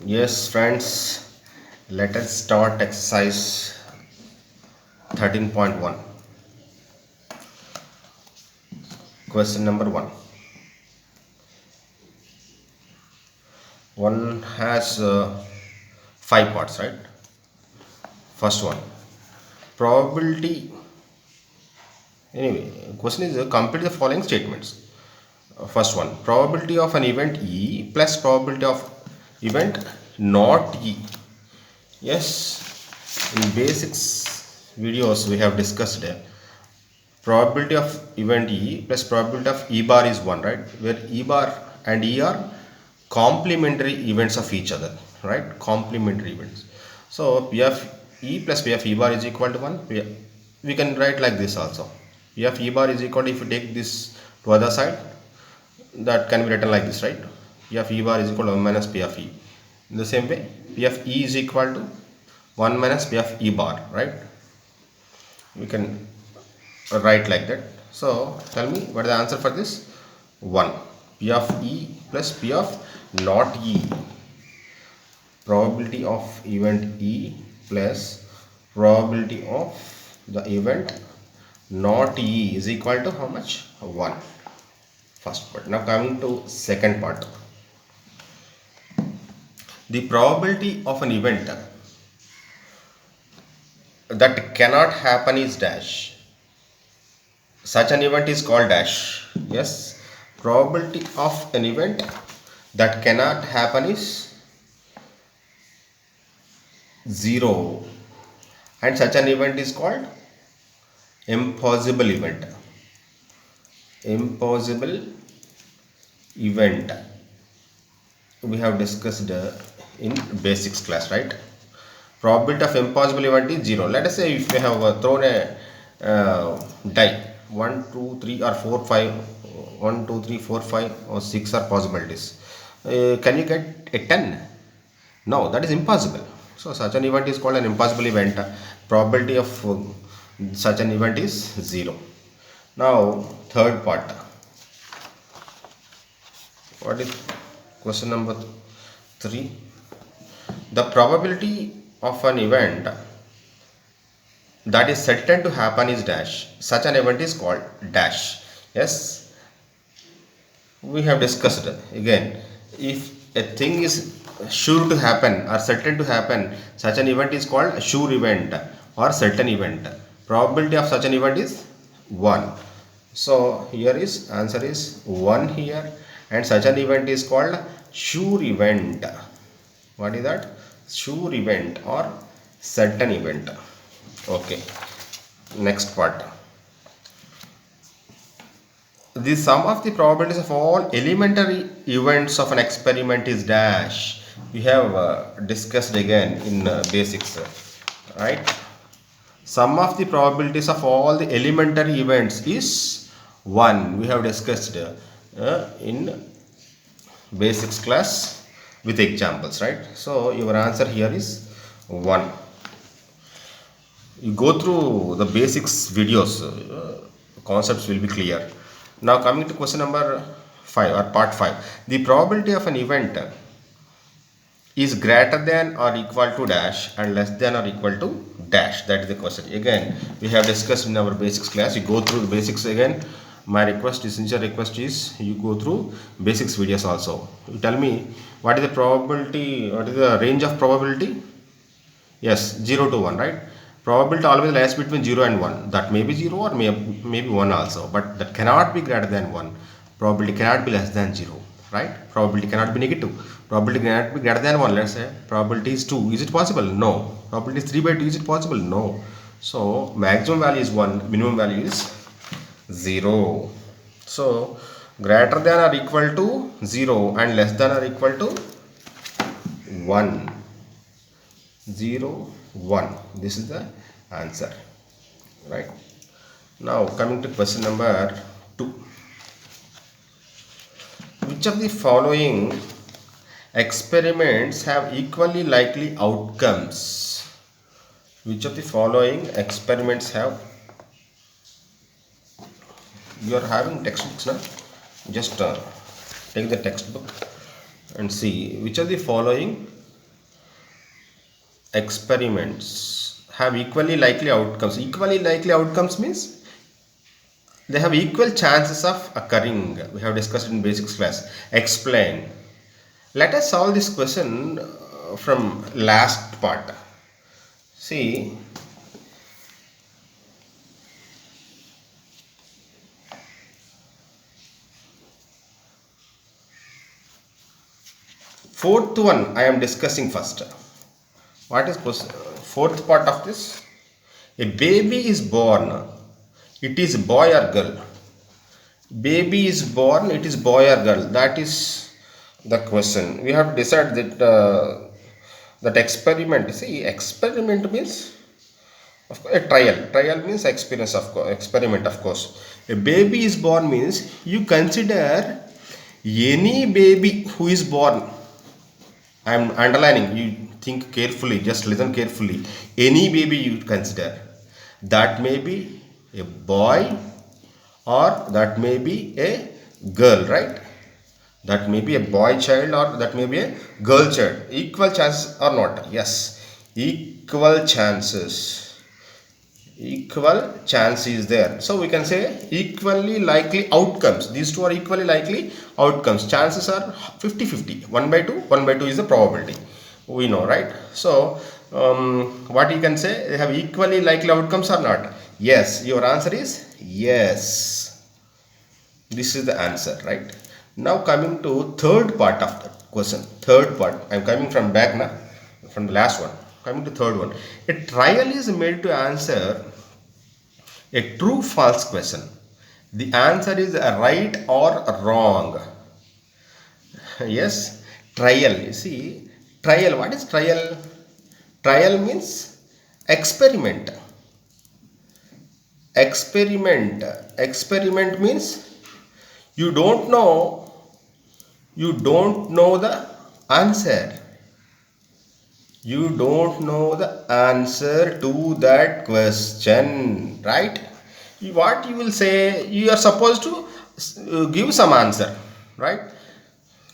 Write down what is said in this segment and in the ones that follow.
Yes, friends, let us start exercise 13.1. Question number 1. One has 5 parts, right? First one, probability. Anyway, question is complete the following statements. First one, probability of an event E plus probability of event not E. Yes, in basics videos we have discussed probability of event E plus probability of E bar is 1, right? Where E bar and E are complementary events of each other, right? Complementary events. So P of E plus P of E bar is equal to 1. We can write like this also. P of E bar is equal to, if you take this to other side, that can be written like this, right? P of E bar is equal to 1 minus P of E. In the same way, P of E is equal to 1 minus P of E bar, right? We can write like that. So tell me what is the answer for this? 1. P of E plus P of not E. Probability of event E plus probability of the event not E is equal to how much? 1. First part. Now coming to second part. The probability of an event that cannot happen is dash. Such an event is called dash. Yes, probability of an event that cannot happen is 0, and such an event is called impossible event. Impossible event we have discussed in basics class, right? Probability of impossible event is 0. Let us say if we have thrown a die 1 2 3 or 4 5, 1 2 3 4 5 or 6 are possibilities. Can you get a 10? No, that is impossible. So such an event is called an impossible event. Probability of such an event is 0. Now third part. What is question number 3? The probability of an event that is certain to happen is dash. Such an event is called dash. Yes, we have discussed again. If a thing is sure to happen or certain to happen, such an event is called a sure event or certain event. Probability of such an event is 1. So here is answer is 1 here, and such an event is called sure event. What is that? Sure event or certain event. Okay, next part. The sum of the probabilities of all elementary events of an experiment is dash. We have discussed again in basics, right? Sum of the probabilities of all the elementary events is 1. We have discussed in basics class with examples, right? So your answer here is 1. You go through the basics videos, concepts will be clear. Now coming to question number 5 or part 5. The probability of an event is greater than or equal to dash and less than or equal to dash. That is the question. Again, we have discussed in our basics class. You go through the basics again. My request is, sincere request is, you go through basics videos also. You tell me what is the probability, what is the range of probability? Yes, 0 to 1, right? Probability always lies between 0 and 1. That may be 0 or maybe 1 also, but that cannot be greater than 1. Probability cannot be less than 0, right? Probability cannot be negative. Probability cannot be greater than 1. Let's say probability is 2. Is it possible? No. Probability is 3 by 2. Is it possible? No. So maximum value is 1, minimum value is 0. So greater than or equal to 0 and less than or equal to 1. 0 1. This is the answer, right? Now coming to question number 2. Which of the following experiments have equally likely outcomes? Which of the following experiments have, you are having textbooks now, just take the textbook and see which of the following experiments have equally likely outcomes. Equally likely outcomes means they have equal chances of occurring. We have discussed in basics class. Explain. Let us solve this question from last part. See, fourth one I am discussing first. What is fourth part of this? A baby is born. It is boy or girl. Baby is born. It is boy or girl. That is the question. We have decided that that experiment. See, experiment means of course, a trial. Trial means experience of course. Experiment of course. A baby is born means you consider any baby who is born. I am underlining. You think carefully. Just listen carefully. Any baby you consider, that may be a boy or that may be a girl, right? That may be a boy child or that may be a girl child. Equal chances or not? Yes, equal chances. Equal chance is there. So we can say equally likely outcomes. These two are equally likely outcomes. Chances are 50-50. 1 by 2. 1 by 2 is the probability. We know, right? So what you can say, they have equally likely outcomes or not? Yes. Your answer is yes. This is the answer, right? Now coming to third part of the question. Third part. I am coming from back now, from the last one. Coming to third one. A trial is made to answer a true false question. The answer is right or wrong. Yes, trial. You see, trial. What is trial? Trial means experiment. Experiment. Experiment means you don't know. You don't know the answer. You don't know the answer to that question, right? What you will say, you are supposed to give some answer, right?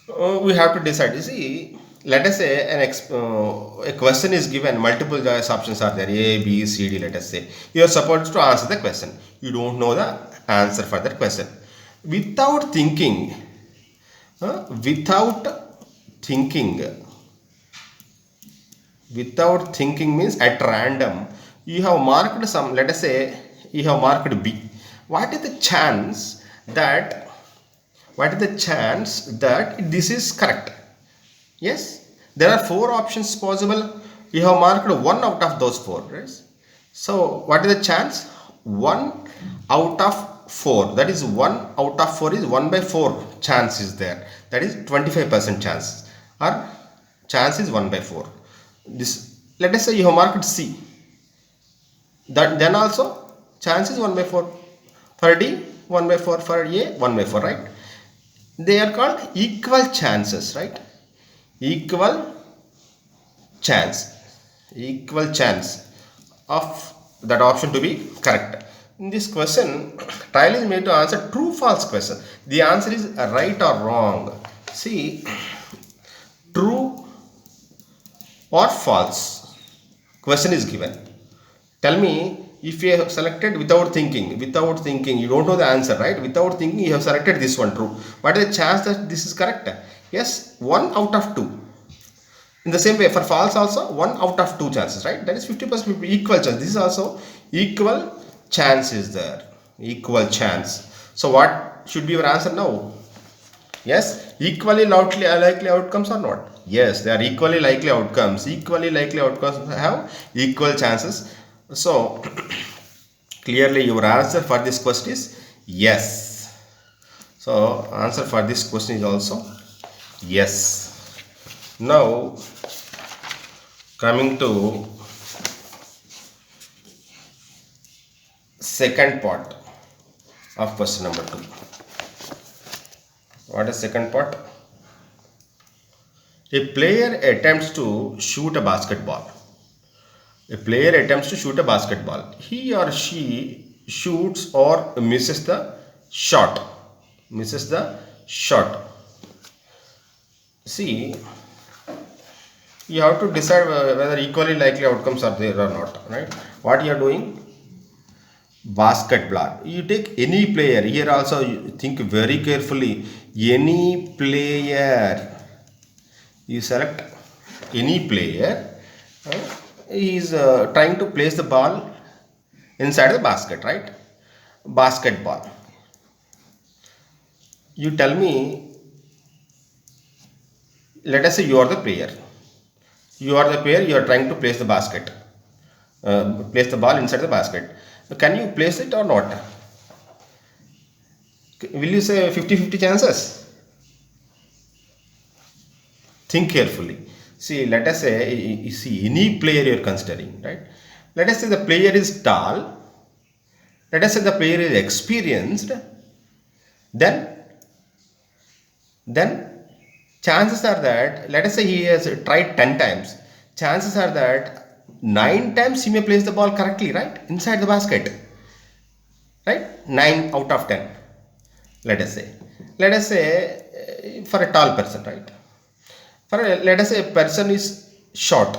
We have to decide. You see, let us say a question is given, multiple choice options are there, A, B, C, D. Let us say you are supposed to answer the question. You don't know the answer for that question. Without thinking, without thinking, without thinking means at random, you have marked some. Let us say you have marked B. What is the chance that? What is the chance that this is correct? Yes, there are four options possible. You have marked one out of those four, right? So what is the chance? One out of four. That is one out of four is 1 by 4 chance is there. That is 25% chance. Or chance is 1 by 4. This, let us say you have marked C. That then also chance is 1 by 4. For D 1 by 4. For A 1 by 4, right? They are called equal chances, right? Equal chance of that option to be correct. In this question, trial is made to answer true false question. The answer is right or wrong. See, true or false question is given. Tell me, if you have selected without thinking, you don't know the answer, right? Without thinking, you have selected this one true. What is the chance that this is correct? Yes, 1 out of 2. In the same way, for false also 1 out of 2 chances, right? That is 50% equal chance. This is also equal chance is there. Equal chance. So what should be your answer now? Yes, equally likely outcomes or not? Yes, they are equally likely outcomes. Equally likely outcomes have equal chances. So clearly your answer for this question is yes. So answer for this question is also yes. Now coming to second part of question number 2. What is second part? A player attempts to shoot a basketball. A player attempts to shoot a basketball. He or she shoots or misses the shot. See, You have to decide whether equally likely outcomes are there or not, right? What you are doing? Basketball. You take any player. Here also you think very carefully. Any player. You select any player. He is trying to place the ball inside the basket, right? Basketball. You tell me, let us say you are the player. You are the player, you are trying to place the basket, place the ball inside the basket. Can you place it or not? Will you say 50-50 chances? Think carefully. See, let us say, you see any player you are considering, right? Let us say the player is tall. Let us say the player is experienced. Then, then chances are that, let us say he has tried 10 times. Chances are that 9 times he may place the ball correctly, right? Inside the basket. Right? 9 out of 10. Let us say. Let us say for a tall person, right? Let us say a person is short.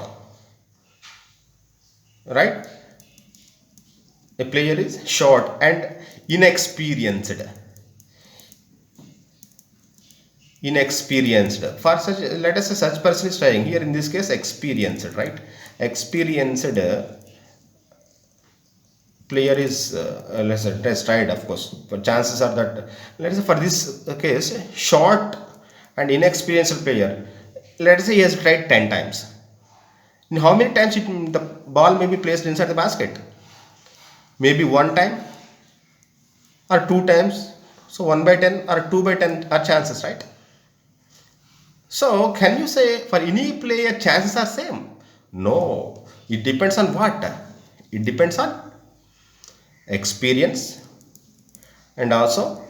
Right? A player is short and inexperienced. For such, let us say such person is trying, here in this case experienced, right? Experienced player is let's say test tried, of course, but chances are that, let us say for this case, short and inexperienced player, let us say he has tried 10 times. In how many times the ball may be placed inside the basket? Maybe one time or two times. So 1 by 10 or 2 by 10 are chances, right? So can you say for any player chances are same? No. It depends on what? It depends on experience and also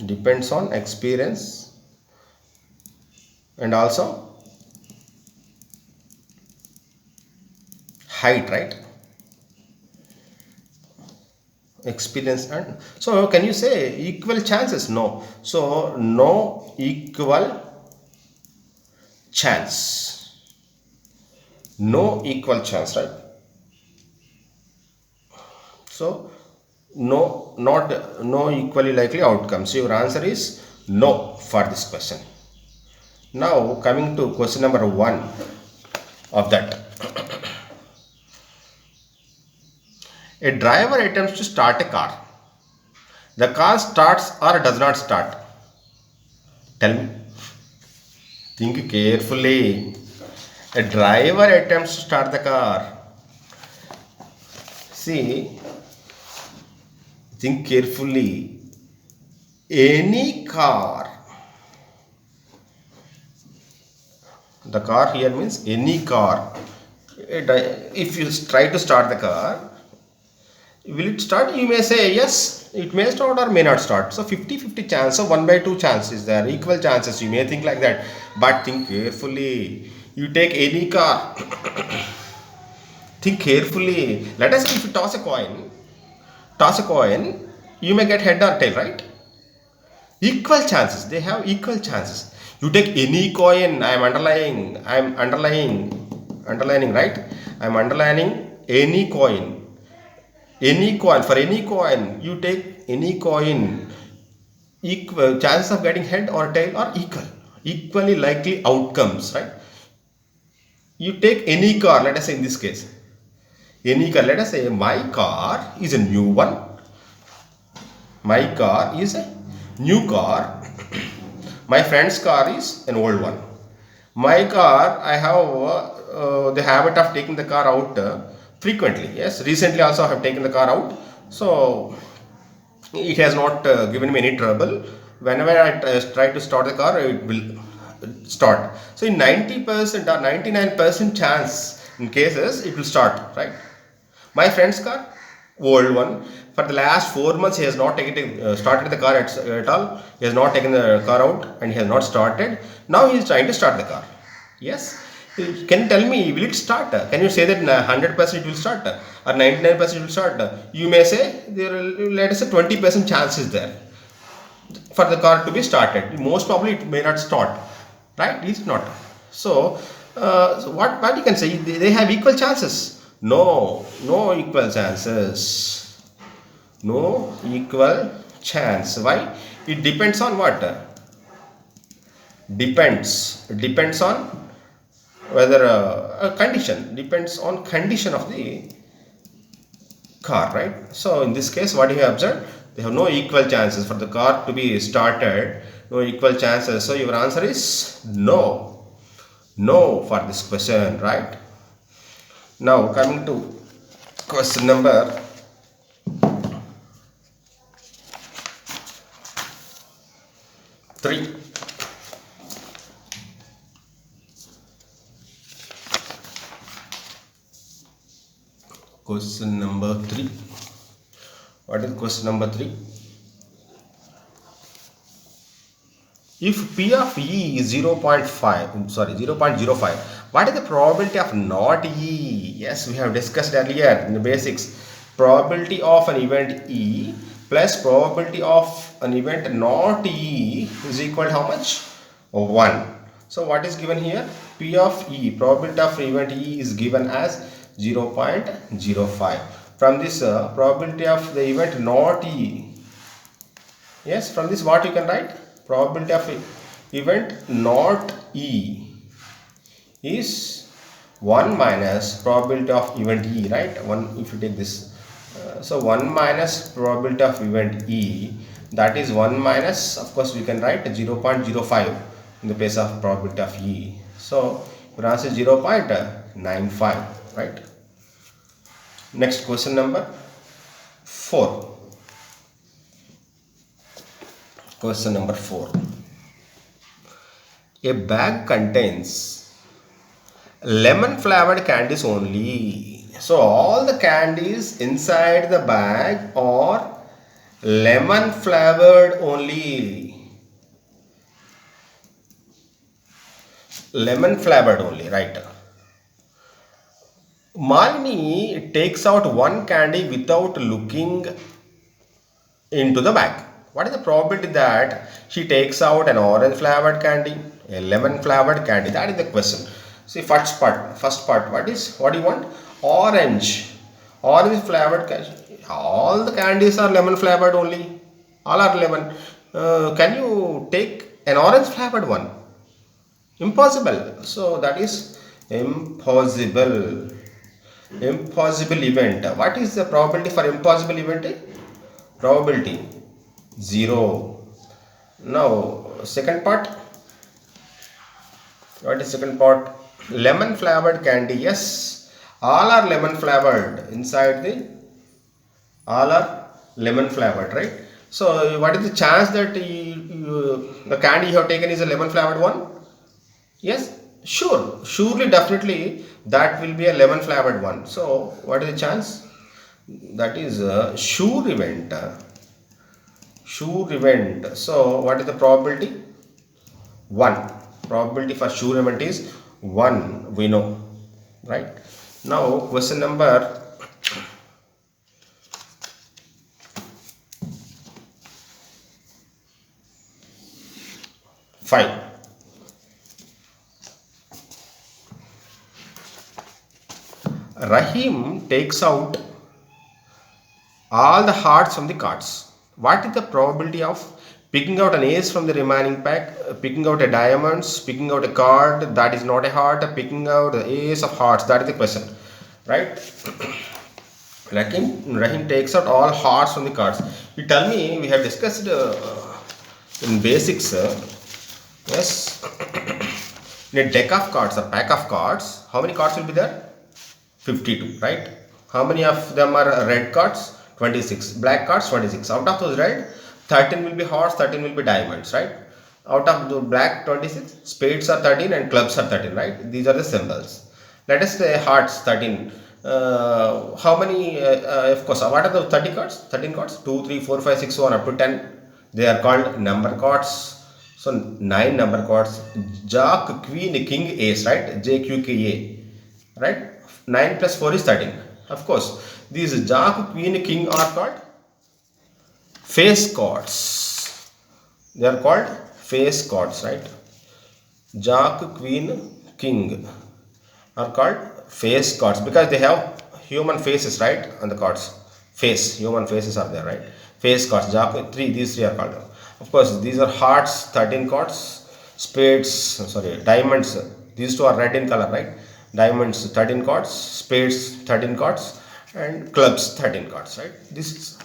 depends on experience and also height, right? Experience. And so can you say equal chances? No. So no equal chance. No equal chance, right? So no equally likely outcomes. Your answer is no for this question. Now coming to question number 1 of that. A driver attempts to start a car. The car starts or does not start. Tell me. Think carefully. A driver attempts to start the car. See, think carefully. Any car. The car here means any car. If you try to start the car, will it start? You may say yes, it may start or may not start. So 50-50 chance, so 1 by 2 chance is there, equal chances. You may think like that, but think carefully. You take any car, think carefully. Let us say if you toss a coin, you may get head or tail, right? Equal chances, they have equal chances. You take any coin, underlining, right? I'm underlining any coin. For any coin, you take any coin, equal chances of getting head or tail are equally likely outcomes, right? You take any car, let us say in this case, any car, let us say my car is a new one. My car is a new car. My friend's car is an old one. My car, I have the habit of taking the car out frequently. Yes, recently also I have taken the car out. So it has not given me any trouble. Whenever I try to start the car, it will start. So in 90% or 99% chance in cases, it will start, right? My friend's car, old one. For the last 4 months, he has not started the car at all. He has not taken the car out and he has not started. Now he is trying to start the car. Yes. Can you tell me, will it start? Can you say that 100% it will start or 99% it will start? You may say, let us say 20% chance is there. for the car to be started. Most probably it may not start, right? It's not. So, so what you can say, they have equal chances. No, no equal chances. No equal chance. Why? It depends on what? Depends on whether a condition, depends on condition of the car, right? So in this case, what you have observed, they have no equal chances for the car to be started. No equal chances. So your answer is no. No for this question, right? Now coming to question number 3. Question number 3. What is question number 3? If P of E is 0.05, what is the probability of not E? Yes, we have discussed earlier in the basics. Probability of an event E plus probability of an event not E is equal to how much? 1. So what is given here? P of E, probability of event E is given as 0.05. From this probability of the event not E, yes, from this what you can write? Probability of event not E is 1 minus probability of event E, right? 1, if you take this. So 1 minus probability of event E, that is 1 minus, of course we can write 0.05 in the place of probability of E. So your answer is 0.95, right? Next question number 4. Question number 4. A bag contains lemon flavored candies only. So all the candies inside the bag are lemon flavored only. Lemon flavored only, right? Malini takes out one candy without looking into the bag. What is the probability that she takes out an orange flavored candy, a lemon flavored candy? That is the question. See, first part, what do you want? Orange flavored candy. All the candies are lemon flavored only. All are lemon. Can you take an orange flavored one? Impossible. So that is impossible. Impossible event. What is the probability for impossible event? Probability 0. Now second part. What is second part? Lemon flavored candy. Yes, all are lemon flavored inside all are lemon flavored, right? So what is the chance that the candy you have taken is a lemon flavored one? Yes, surely, definitely that will be a lemon flavored one. So what is the chance? That is a sure event. Sure event. So what is the probability? 1. Probability for sure event is 1. We know, right? Now question number 5. Rahim takes out all the hearts from the cards. What is the probability of picking out an ace from the remaining pack, picking out a diamonds, picking out a card that is not a heart, picking out the ace of hearts? That is the question, right? Rahim takes out all hearts from the cards. You tell me, we have discussed in basics, yes, in a deck of cards, a pack of cards, how many cards will be there? 52, right? How many of them are red cards? 26. Black cards? 26. Out of those red, 13 will be hearts, 13 will be diamonds, right? Out of the black, 26. Spades are 13 and clubs are 13, right? These are the symbols. Let us say hearts, 13. How many, of course, what are the 30 cards? 13 cards? 2, 3, 4, 5, 6, 1 up to 10. They are called number cards. So 9 number cards. Jack, Queen, King, Ace, right? J, Q, K, A, right? 9 plus 4 is 13. Of course, these Jack, Queen, King are called face cards. They are called face cards, right? Jack, queen, king are called face cards because they have human faces, right, on the cards. Human faces are there, right? Face cards, jack, three, these three are called. Of course, these are hearts, 13 cards. Spades, sorry, diamonds, these two are red in color, right? Diamonds, 13 cards. Spades, 13 cards. And clubs, 13 cards, right? This is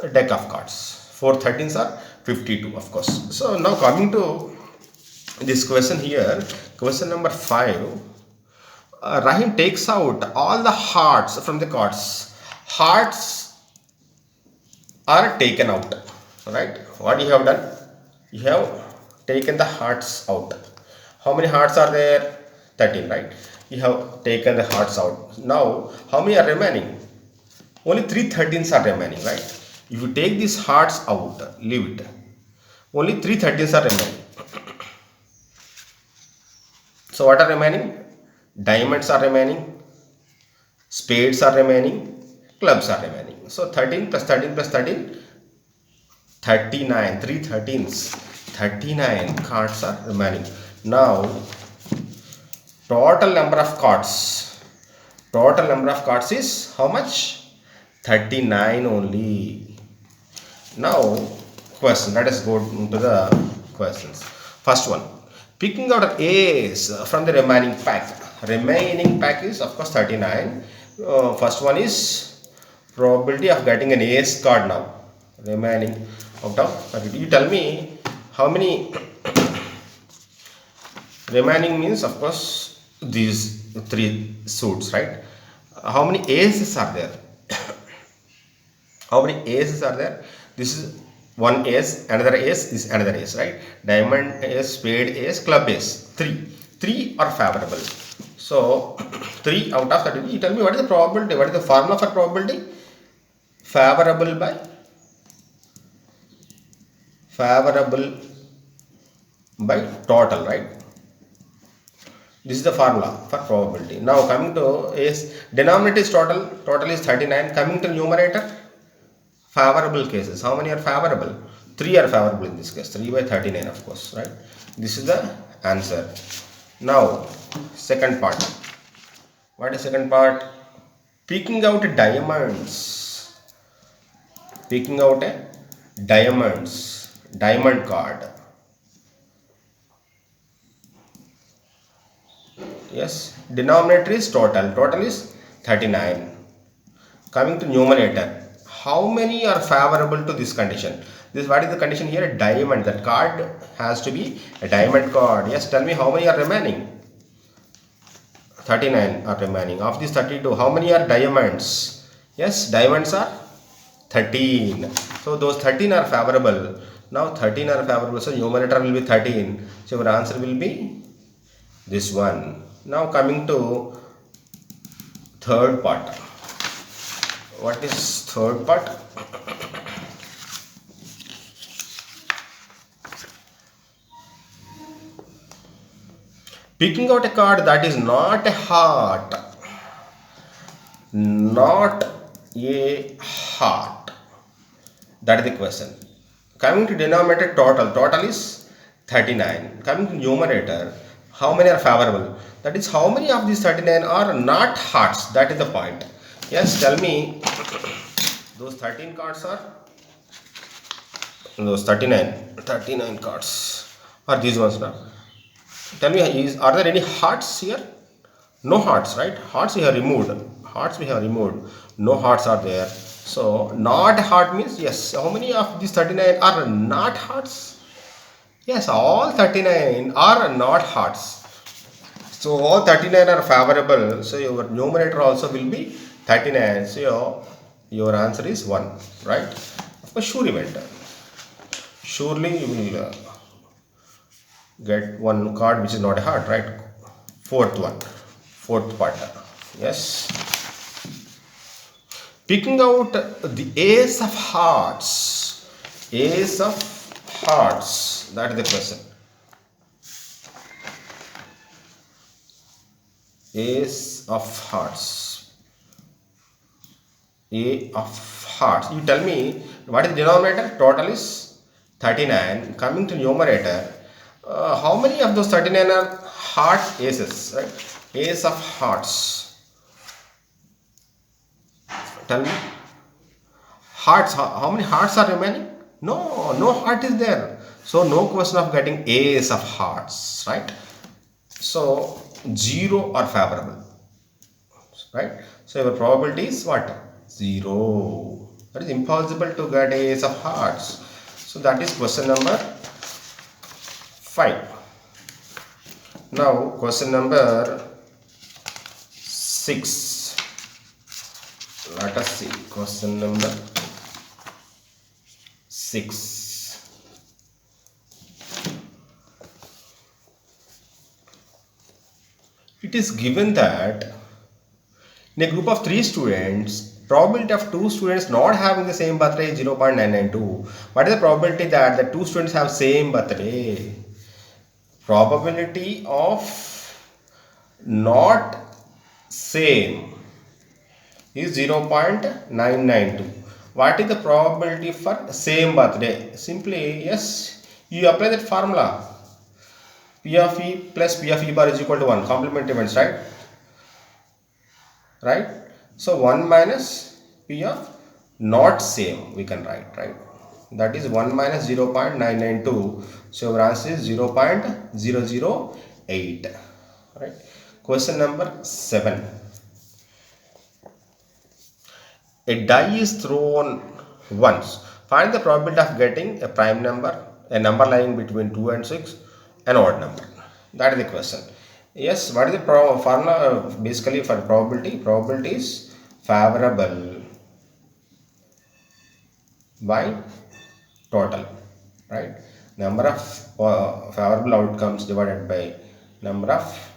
a deck of cards. 4 13s are 52, of course. So now coming to this question here, question number 5. Rahim takes out all the hearts from the cards. Hearts are taken out, right? What you have done? You have taken the hearts out. How many hearts are there? 13, right? You have taken the hearts out. Now, how many are remaining? Only 3 13s are remaining, right? If you take these hearts out, leave it. Only 3 13s are remaining. So what are remaining? Diamonds are remaining, spades are remaining, clubs are remaining. So 13 plus 13 plus 13, 39, 3 13s, 39 cards are remaining. Now, total number of cards is how much? 39 only. Now, question, let us go into the questions. First one, picking out an ace from the remaining pack. Remaining pack is of course 39. First one is probability of getting an ace card now. Remaining out of 32. You tell me how many remaining means, of course, these 3 suits, right? How many aces are there? How many aces are there? This is one ace, another ace, this is another ace, right? Diamond ace, spade ace, club ace. 3 are favorable. So 3 out of 30. You tell me what is the probability? What is the formula for probability? Favorable by total, right? This is the formula for probability. Now coming to ace, denominator is total. Total is 39. Coming to numerator, favorable cases. How many are favorable? 3 are favorable in this case. 3 by 39, of course, right? This is the answer. Now, second part. What is second part? Picking out diamonds. Picking out a diamond card. Yes, denominator is total. Total is 39. Coming to numerator, how many are favorable to this condition? What is the condition here? A diamond. That card has to be a diamond card. Yes, tell me how many are remaining? 39 are remaining. Of these 32, how many are diamonds? Yes, diamonds are 13. So those 13 are favorable. Now 13 are favorable. So numerator will be 13. So your answer will be this one. Now coming to third part. What is third part? Picking out a card that is not a heart. Not a heart. That is the question. Coming to denominator, total is 39. Coming to numerator, how many are favorable? That is, how many of these 39 are not hearts? That is the point. Yes, tell me, those 13 cards are, those 39 cards are these ones now. Tell me, are there any hearts here? No hearts, right? Hearts we have removed. No hearts are there. So, not heart means, yes, how many of these 39 are not hearts? Yes, all 39 are not hearts. So, all 39 are favorable. So, your numerator also will be 39. So, your answer is 1, right? Of course, sure event. Surely you will get one card which is not a heart, right? Fourth part. Yes. Picking out the ace of hearts. Ace of hearts. That is the question. Ace of hearts. A of hearts. You tell me what is the denominator? Total is 39. Coming to numerator, how many of those 39 are heart aces, right? Ace of hearts. Tell me. Hearts, how many hearts are remaining? No, no heart is there. So no question of getting ace of hearts, right? So 0 are favorable, right? So your probability is what? 0. That is impossible to get ace of hearts. So that is question number 5. Now question number 6. Let us see question number 6. It is given that in a group of 3 students, probability of 2 students not having the same birthday is 0.992. What is the probability that the 2 students have same birthday? Probability of not same is 0.992. What is the probability for same birthday? Simply, yes, you apply that formula. P of E plus P of E bar is equal to 1. Complement events, right? Right? So 1 minus P of not same we can write, right? That is 1 minus 0.992. So our answer is 0.008. Right? Question number 7. A die is thrown once. Find the probability of getting a prime number, a number lying between 2 and 6, an odd number. That is the question. Yes, what is the formula basically for probability? Probability is favorable by total, right? Number of favorable outcomes divided by number of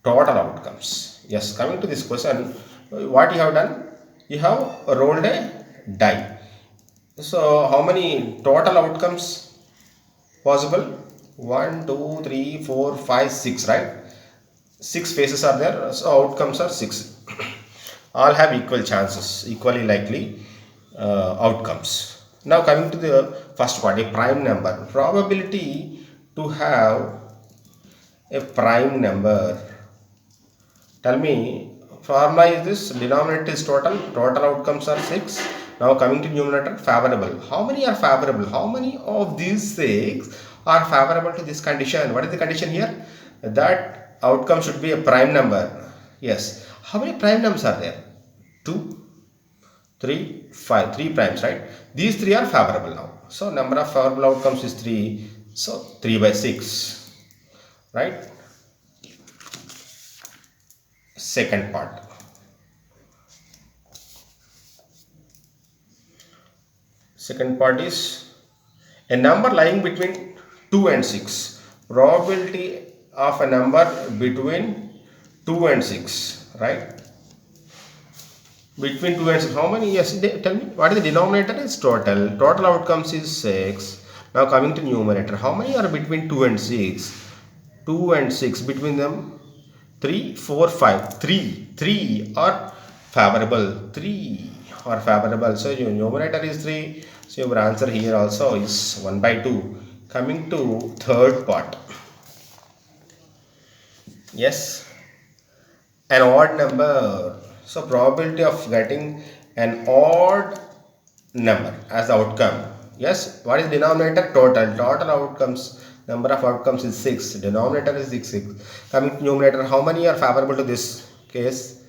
total outcomes. Yes, coming to this question, what you have done? You have rolled a die. So how many total outcomes possible? 1, 2, 3, 4, 5, 6, right? 6 faces are there, so outcomes are 6. All have equal chances, equally likely outcomes. Now coming to the first part, a prime number. Probability to have a prime number. Tell me, formula is this, denominator is total outcomes are 6. Now coming to numerator, favorable. How many are favorable? How many of these 6 are favorable to this condition? What is the condition here? That outcome should be a prime number. Yes. How many prime numbers are there? 2, 3, 5. 3 primes, right? These 3 are favorable now. So number of favorable outcomes is 3. So 3 by 6. Right? Second part. Second part is a number lying between 2 and 6. Probability of a number between 2 and 6, right? Between 2 and 6, how many? Yes, tell me, what is the denominator? Is total. Total outcomes is 6. Now coming to numerator, how many are between 2 and 6? 2 and 6, between them 3, 4, 5. 3 are favorable. 3 are favorable. So your numerator is 3. So your answer here also is 1 by 2. Coming to third part. Yes, an odd number. So probability of getting an odd number as the outcome. Yes, what is denominator? Total outcomes, number of outcomes is 6. Denominator is 6. Coming to numerator, how many are favorable to this case?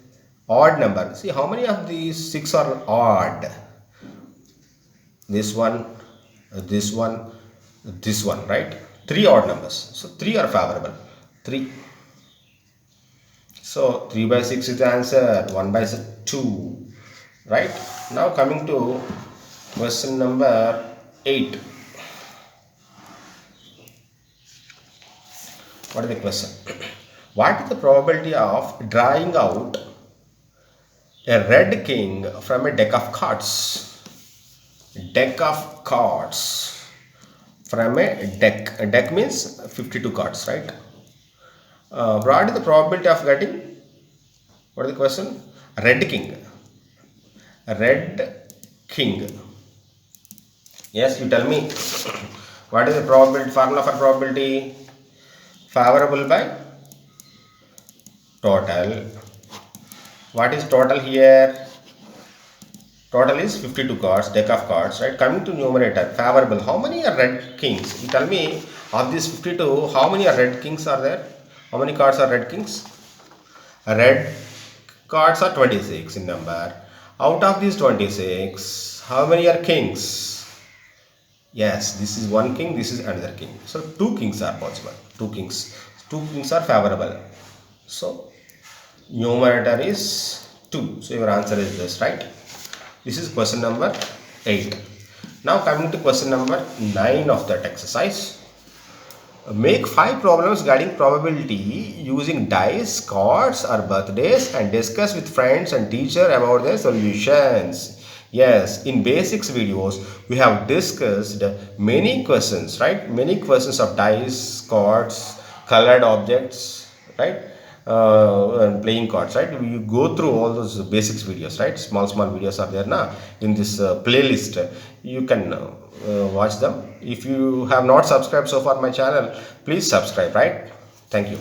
Odd number. See, how many of these 6 are odd? This one, this one, this one, right? 3 odd numbers. So 3 are favorable. 3. So 3 by 6 is the answer. 1 by 2. Right? Now coming to question number 8. What is the question? What is the probability of drawing out a red king from a deck of cards? Deck of cards from a deck. A deck means 52 cards, right? What is the probability of getting? What is the question? Red king. Red king. Yes, you tell me. What is the probability formula for probability? Favorable by total. What is total here? Total is 52 cards, deck of cards, right? Coming to numerator, favorable. How many are red kings? You tell me, of these 52, how many are red kings are there? How many cards are red kings? Red cards are 26 in number. Out of these 26, how many are kings? Yes, this is one king, this is another king. So two kings are possible. Two kings. Two kings are favorable. So numerator is 2. So your answer is this, right? This is question number 8. Now coming to question number 9 of that exercise. Make 5 problems guiding probability using dice, cards or birthdays and discuss with friends and teacher about their solutions. Yes, in basics videos we have discussed many questions, right? Many questions of dice, cards, colored objects, right? And playing cards, right? You go through all those basics videos, right? Small videos are there now in this playlist. You can watch them. If you have not subscribed so far my channel, please subscribe, right? Thank you.